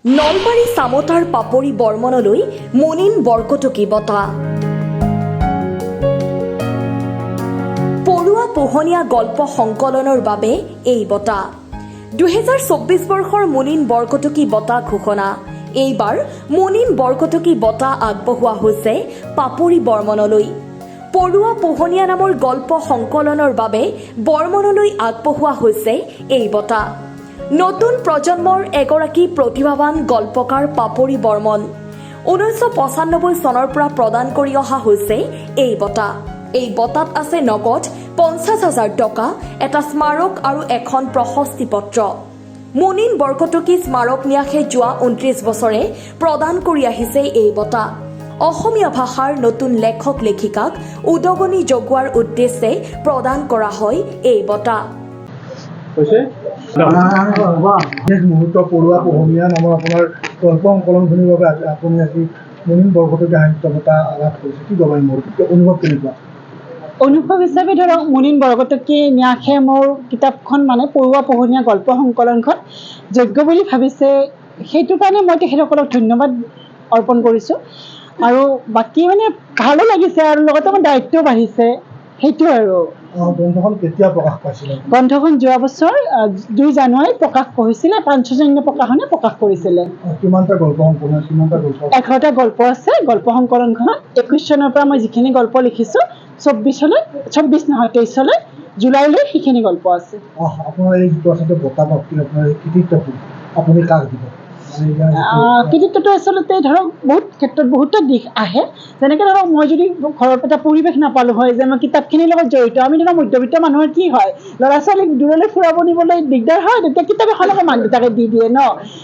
নলবাৰী চামতাৰ পাপৰি বৰ্মনলৈ মুনিন বৰকটকী বঁটা। পৰুৱা পোহনীয়া গল্প সংকলনৰ বাবে এই বঁটা। 2024 বৰ্ষৰ মুনিন বৰকটকী বঁটা ঘোষণা। এইবাৰ মুনিন বৰকটকী বঁটা আগবঢ়োৱা হৈছে পাপৰি বৰ্মনলৈ। পৰুৱা পোহনীয়া নামৰ গল্প সংকলনৰ বাবে বৰ্মনলৈ আগবঢ়োৱা হৈছে এই বঁটা। নতুন প্ৰজন্মৰ এগৰাকী প্ৰতিভাৱান গল্পকাৰ পাপৰি বৰ্মন 1995 চনৰ পৰা প্ৰদান কৰি অহা হৈছে এই বঁটা। এই বঁটাত আছে নগদ 50,000 টকা, এটা স্মাৰক আৰু এখন প্ৰশস্তি পত্ৰ। মুনিন বৰকটকী স্মাৰক ন্যাসে যোৱা 29 বছৰে প্ৰদান কৰি আহিছে এই বঁটা। অসমীয়া ভাষাৰ নতুন লেখক লেখিকাক উদগনি যোগোৱাৰ উদ্দেশ্যে প্ৰদান কৰা হয় এই বঁটা। মুহূৰ্ত পৰুৱা পোহনীয়া নামৰ আপোনাৰ গল্প সংকলনখনিৰ বাবে আপুনি আজি মুনিন বৰকটকী সাহিত্য বঁটা লাভ কৰিছে। কি ক'ব অনুভৱ কেনেকুৱা? অনুভৱ হিচাপে ধৰক মুনিন বৰকটকী ন্যাসে মোৰ কিতাপখন মানে পৰুৱা পোহনীয়া গল্প সংকলনখন যোগ্য বুলি ভাবিছে, সেইটো কাৰণে মই তেখেতসকলক ধন্যবাদ অৰ্পণ কৰিছোঁ। আৰু বাকী মানে ভালো লাগিছে আৰু লগতে মোৰ দায়িত্বও বাঢ়িছে, সেইটো আৰু। গ্ৰন্থখন কেতিয়া প্ৰকাশ পাইছিলে? গ্ৰন্থখন যোৱা বছৰ 2 জানুৱাৰীত প্ৰকাশ কৰিছিলে, পাঞ্চজন্য প্ৰকাশনে প্ৰকাশ কৰিছিলে। কিমানটা গল্প সংকলন, কিমানটা গল্প? 11টা গল্প আছে গল্প সংকলনখনত। 21 চনৰ পৰা মই যিখিনি গল্প লিখিছোঁ 23 জুলাইলৈ সেইখিনি গল্প আছে। আপোনাৰ এই যিটো আচলতে বঁটা প্ৰাপ্তি, আপোনাৰ এই কৃতিত্বটো আপুনি কাক দিব? কৃতিত্বটো আচলতে ধৰক বহুত ক্ষেত্ৰত বহুতো দিশ আহে। যেনেকৈ ধৰক মই যদি ঘৰত এটা পৰিৱেশ নাপালোঁ হয়, যে মই কিতাপখিনিৰ লগত জড়িত, আমি ধৰক মধ্যবিত্ত মানুহৰ কি হয়, ল'ৰা ছোৱালীক দূৰলৈ ফুৰাব নিবলৈ দিগদাৰ হয়, তেতিয়া কিতাপ এখনকে মাক দেউতাকে দি দিয়ে ন।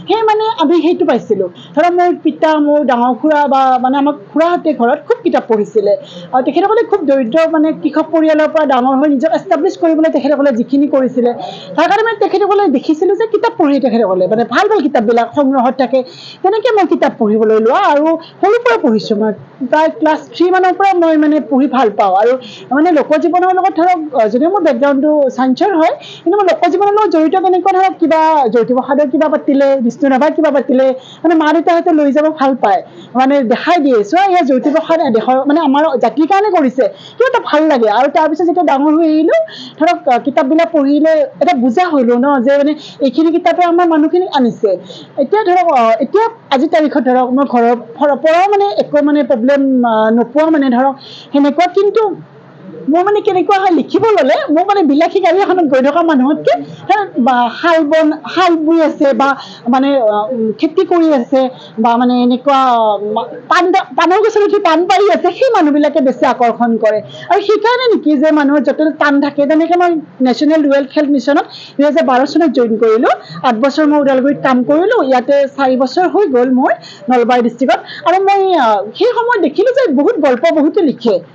সেই মানে আমি সেইটো পাইছিলোঁ। ধৰক মোৰ পিতা, মোৰ ডাঙৰ খুৰা বা মানে আমাৰ খুৰাহঁতে ঘৰত খুব কিতাপ পঢ়িছিলে। আৰু তেখেতসকলে খুব দৰিদ্ৰ মানে কৃষক পৰিয়ালৰ পৰা ডাঙৰ হৈ নিজক এষ্টাব্লিছ কৰিবলৈ তেখেতসকলে যিখিনি কৰিছিলে, তাৰ কাৰণে মানে তেখেতসকলে দেখিছিলোঁ যে কিতাপ পঢ়ি তেখেতসকলে মানে ভাল ভাল কিতাপবিলাক সংগ্ৰহত থাকে। তেনেকৈ মই কিতাপ পঢ়িবলৈ লোৱা আৰু সৰুৰ পৰা পঢ়িছোঁ। মই প্ৰায় ক্লাছ 3 মানৰ পৰা মই মানে পঢ়ি ভাল পাওঁ। আৰু মানে লোকজীৱনৰ লগত ধৰক যদিও মোৰ বেকগ্ৰাউণ্ডটো চায়েন্সৰ হয়, কিন্তু মই লোকজীৱনৰ লগত জড়িত কেনেকুৱা ধৰক কিবা জ্যোতিপ্ৰসাদৰ কিবা পাতিলে, বিষ্ণু ৰাভাৰ কিবা পাতিলে মানে মা দেউতাহঁতে লৈ যাব ভাল পায়, মানে দেখাই দিয়ে চোৱা এয়া জ্যোতিপ্ৰসাদ দেশৰ মানে আমাৰ জাতিৰ কাৰণে কৰিছে, কিবা এটা ভাল লাগে। আৰু তাৰপিছত যেতিয়া ডাঙৰ হৈ আহিলোঁ, ধৰক কিতাপবিলাক পঢ়িলে এটা বুজা হ'লোঁ ন, যে মানে এইখিনি কিতাপে আমাৰ মানুহখিনিক আনিছে। এতিয়া ধৰক এতিয়া আজিৰ তাৰিখত ধৰক মই ঘৰৰ পৰাও মানে একো মানে প্ৰব্লেম নোপোৱা, মানে ধৰক সেনেকুৱা। কিন্তু মোৰ মানে কেনেকুৱা হয়, লিখিব ল'লে মোৰ মানে বিলাসী গাড়ী এখনত গৈ থকা মানুহতকৈ শাল বৈ আছে বা মানে খেতি কৰি আছে বা মানে এনেকুৱা পাণৰ গছত উঠি পাণ পাৰি আছে, সেই মানুহবিলাকে বেছি আকৰ্ষণ কৰে। আৰু সেইকাৰণে নেকি যে মানুহৰ য'তে টান থাকে। তেনেকৈ মই নেশ্যনেল ৰুৰেল হেল্থ মিছনত 2012 চনত জইন কৰিলোঁ। 8 বছৰ মই ওদালগুৰিত কাম কৰিলোঁ। ইয়াতে 4 বছৰ হৈ গ'ল মোৰ নলবাৰী ডিষ্ট্ৰিক্টত। আৰু মই সেই সময়ত দেখিলোঁ যে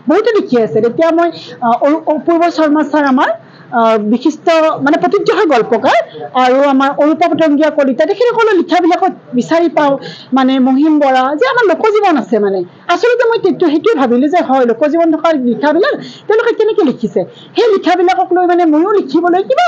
বহুতে লিখি আছে। তেতিয়া মই অপূৰ্ব শৰ্মা ছাৰ আমাৰ বিশিষ্ট মানে প্ৰতীকজহা গল্পকাৰ, আৰু আমাৰ অৰূপা পতংগীয়া কলিতা, তেখেতসকলৰ লিখাবিলাকত বিচাৰি পাওঁ মানে মহিম বৰা, যে আমাৰ লোকজীৱন আছে। মানে আচলতে মই সেইটোৱে ভাবিলোঁ যে হয়, লোকজীৱন থকা লিখাবিলাক তেওঁলোকে কেনেকৈ লিখিছে, সেই লিখাবিলাকক লৈ মানে ময়ো লিখিবলৈ কিবা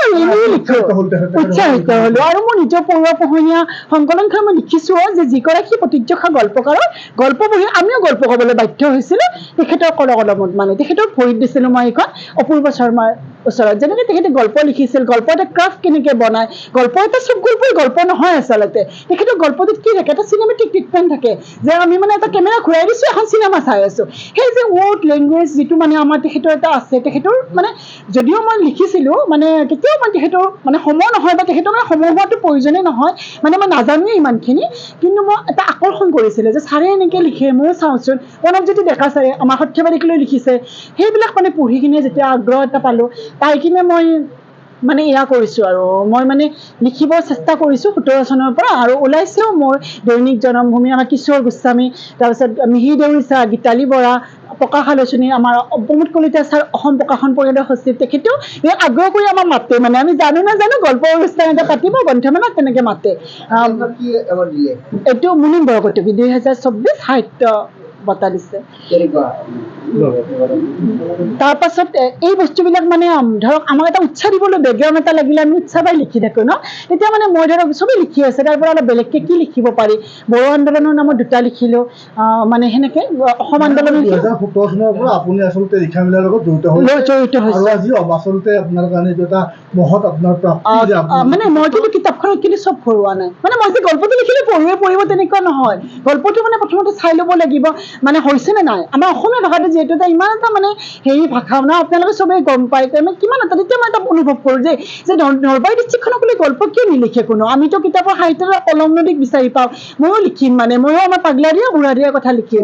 উৎসাহিত হ'লোঁ। আৰু মোৰ নিজৰ পৰুৱা পোহনীয়া সংকলনখন মই লিখিছোঁ যে যিগৰাকী প্ৰতীকজহা গল্পকাৰৰ গল্প পঢ়ি আমিও গল্প ক'বলৈ বাধ্য হৈছিলোঁ তেখেতৰ কলমত। মানে তেখেতৰ ভৰিত দিছিলোঁ মই এইখন অপূৰ্ব শৰ্মাৰ ওচৰত, যেনেকৈ তেখেতে গল্প লিখিছিল, গল্প এটা ক্ৰাফ্ট কেনেকৈ বনায়, গল্প এটা চব গল্পই গল্প নহয় আচলতে। তেখেতৰ গল্পটোত কি থাকে, এটা চিনেমেটিক ট্ৰিটমেণ্ট থাকে, যে আমি মানে এটা কেমেৰা ঘূৰাই দিছোঁ, এখন চিনেমা চাই আছোঁ। সেই যে ৱৰ্ড লেংগুৱেজ যিটো মানে আমাৰ তেখেতৰ এটা আছে, তেখেতৰ মানে যদিও মই লিখিছিলোঁ মানে কেতিয়াও মানে তেখেতৰ মানে সময় নহয়, বা তেখেতৰ মানে সময় হোৱাটো প্ৰয়োজনেই নহয়, মানে মই নাজানোৱেই ইমানখিনি। কিন্তু মই এটা আকৰ্ষণ কৰিছিলোঁ যে ছাৰে এনেকৈ লিখে, ময়ো চাওঁচোন। প্ৰণৱজ্যোতি ডেকা ছাৰে আমাৰ সৰ্থেবাৰীক লৈ লিখিছে, সেইবিলাক মানে পঢ়ি কিনে যেতিয়া আগ্ৰহ এটা পাই কিনে মই মানে এয়া কৰিছোঁ। আৰু মই মানে লিখিব চেষ্টা কৰিছোঁ 17 চনৰ পৰা, আৰু ওলাইছেও মোৰ দৈনিক জনমভূমি, আমাৰ কিশোৰ গোস্বামী, তাৰপিছত মিহিৰ দেউৰী ছাৰ, গীতালী বৰা, প্ৰকাশ আলোচনী, আমাৰ প্ৰমোদ কলিতা ছাৰ অসম প্ৰকাশন পৰিষদৰ সচিব, তেখেতেও আগ্ৰহ কৰি আমাক মাতে। মানে আমি নাজানো গল্প অনুষ্ঠান এটা পাতিব, গ্ৰন্থমেলাত তেনেকৈ মাতে। এইটো মুনিন বৰকটকী 2024 সাহিত্য বঁটা দিছে। তাৰ পাছত এই বস্তুবিলাক মানে ধৰক আমাক এটা উৎসাহ দিবলৈ বেকগ্ৰাউণ্ড এটা লাগিলে আমি উৎসাহ পাই লিখি থাকোঁ ন। তেতিয়া মানে মই ধৰক চবেই লিখি আছে, তাৰ পৰা অলপ বেলেগকৈ কি লিখিব পাৰি, বড়ো আন্দোলনৰ নামত 2টা লিখিলোঁ, মানে সেনেকৈ অসম আন্দোলনৰ 2017 চনৰ পৰা আপুনি আচলতে লিখা মেলাৰ লগত জড়িত হৈছে, আৰু আজি আচলতে আপোনাৰ কাৰণে এইটো এটা মহৎ আপোনাৰ প্ৰাপ্তি যে মানে মই কিন্তু কিতাপখনত কিন্তু চব ভৰোৱা নাই, মানে মই যে গল্পটো লিখিলে পঢ়িব তেনেকুৱা নহয়। গল্পটো মানে প্ৰথমতে চাই ল'ব লাগিব মানে হৈছে নে নাই। আমাৰ অসমীয়া ভাষাটো যিহেতু এটা ইমান এটা মানে হেৰি ভাষা ন, আপোনালোকে চবেই গম পায় মানে কিমান এটা, তেতিয়া মই এটা অনুভৱ কৰোঁ যে নলবাৰী ডিষ্ট্ৰিক্টখনক লৈ গল্প কিয় নিলিখে কোনো। আমিতো কিতাপৰ সাহিত্যৰ কলম নদীক বিচাৰি পাওঁ, ময়ো লিখিম, মানে ময়ো আমাৰ পাগলাৰীয়া বুঢ়াৰীয়া কথা লিখিম।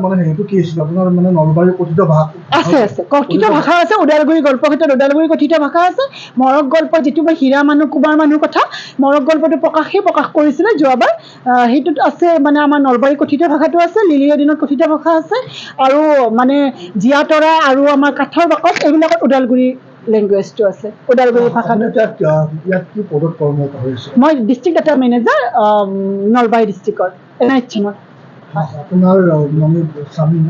মানে হেৰিটো কি আছিল আপোনাৰ, মানে নলবাৰীৰ কথিত ভাষা আছে কথিত ভাষা আছে, ওদালগুৰি গল্প ক্ষেত্ৰত ওদালগুৰি কথিত ভাষা আছে। মৰক গল্প যিটো মই হীৰা মানুহ কুমাৰ মানুহ কথা, মৰক গল্পটো প্ৰকাশ কৰিছিলে যোৱাবাৰ, সেইটোত আছে মানে আমাৰ নলবাৰী কথিত ভাষাটো আছে, লিলিৰ দিনত কথিত ভাষা আছে, আৰু মানে জীয়া তৰা আৰু আমাৰ কাঠৰ বাকত এইবিলাকত ওদালগুৰি লেংগুৱেজটো আছে, ওদালগুৰি ভাষাটো। ইয়াত কি পদত কৰ্মৰত হৈছে? মই ডিষ্ট্ৰিক্ট ডাটা মেনেজাৰ নলবাৰী ডিষ্ট্ৰিক্টৰ NIHMত। আপোনাৰ মানে স্বামী ন?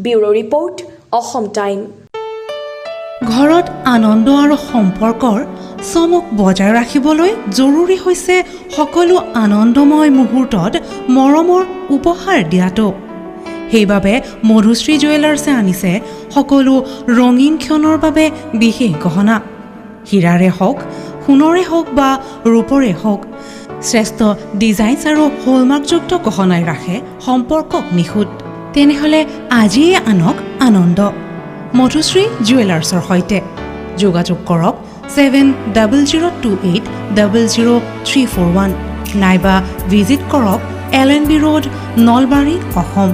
Bureau report, Asom time. ঘৰত আনন্দ আৰু সম্পৰ্কৰ চমক বজাই ৰাখিবলৈ জৰুৰী হৈছে সকলো আনন্দময় মুহূৰ্তত মৰমৰ উপহাৰ দিয়াটো। সেইবাবে মধুশ্ৰী জুৱেলাৰ্ছে আনিছে সকলো ৰঙীন ক্ষণৰ বাবে বিশেষ গহনা। হীৰাৰে হওক, সোণৰে হওক বা ৰূপৰে হওক, শ্ৰেষ্ঠ ডিজাইনছ আৰু হলমাৰ্কযুক্ত গহনাই ৰাখে সম্পৰ্কক নিখুঁত। তেনেহ'লে আজিয়ে আনক আনন্দ মধুশ্ৰী জুৱেলাৰ্ছৰ সৈতে। যোগাযোগ কৰক 7028000341 নাইবা ভিজিট কৰক LNB ৰোড, নলবাৰী, অসম।